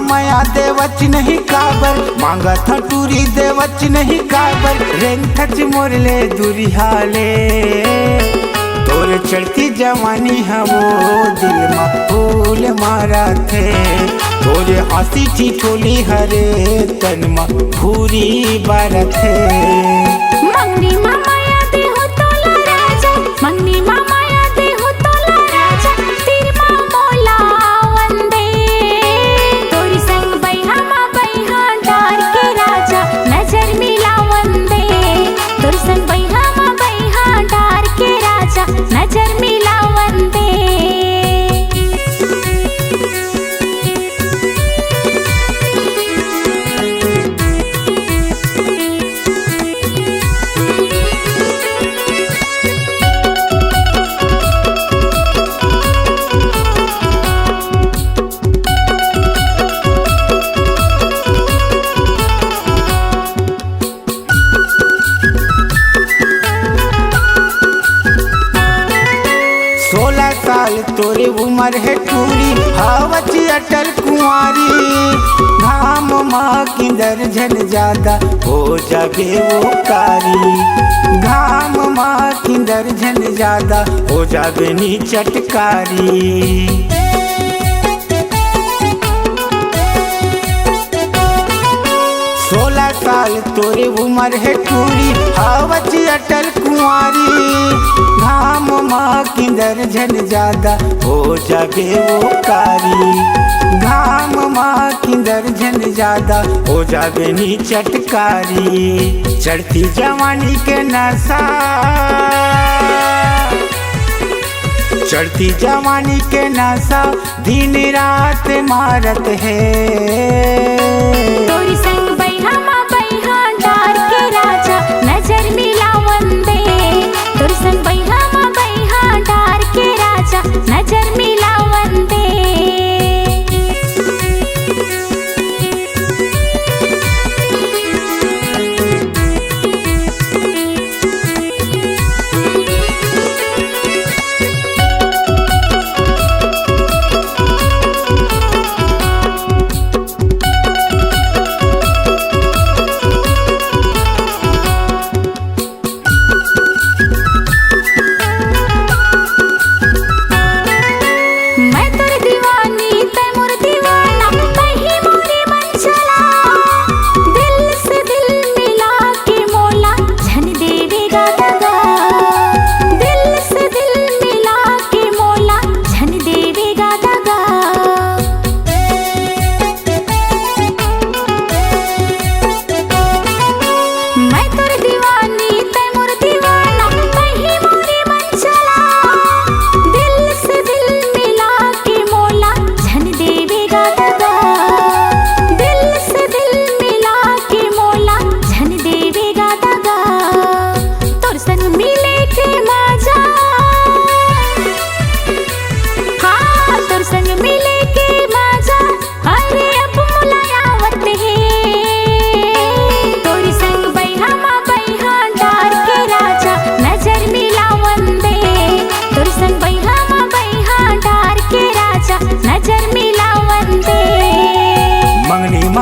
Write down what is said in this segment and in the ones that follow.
माया देवच नहीं काबर, मांगा था टूरी देवच नहीं काबर, रेंग थच मोरले दुरिहाले तोर चढ़ती जवानी है वो दिल मा फूल मारा थे, तोरे हंसी ठिठोली हरे तन मा भूरी बारा थे। मंगनी माया दे हो तोला राजा, मंगनी माया दे हो तोला राजा, तेरी माँ मोला वंदे तोरी संग बैहा डार के राजा नजर मिला वंदे, तोरी संग बैहा डार के राजा नजर मिला वंदे। साल तोरे उम्र है टूरी हावच अटल कुंवारी, घाम माँ किंदर झन ज्यादा हो जाबे वो कारी, घाम माँ किंदर झन ज्यादा हो जाबे नी चटकारी। 16 साल तोरे उम्र है टूरी हावच अटल कुंवारी, घाम माँ किंदर झन ज्यादा हो जाबे वो कारी, घाम माँ किंदर झन ज्यादा हो जाबे नी चटकारी। चढ़ती जवानी के नशा, चढ़ती जवानी के नशा दिन रात मारत है, तोरी संग बैहा डार के राजा नजर मिला वंदे, तोरी संग बैहा डार के राजा नजर मिला वंदे।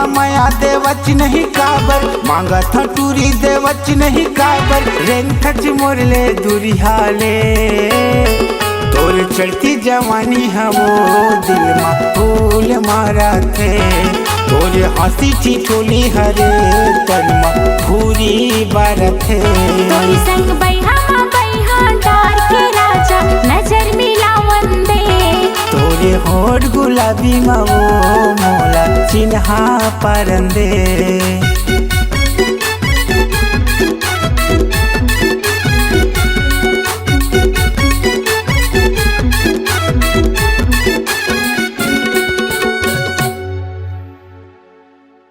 माया देवच नहीं काबर, मांगा था टूरी देवच नहीं काबर, रेंग थच मोरले दुरिहाले तोर चढ़ती जवानी है वो दिल मा फूल मारा थे, तोरे हंसी ठिठोली हरे तन मा भूरी बारा थे। तोरी संग बैहा डार के राजा नजर मिला वंदे, तोरे होठ गुलाबी मा वो मोला चिन्हा परंदे।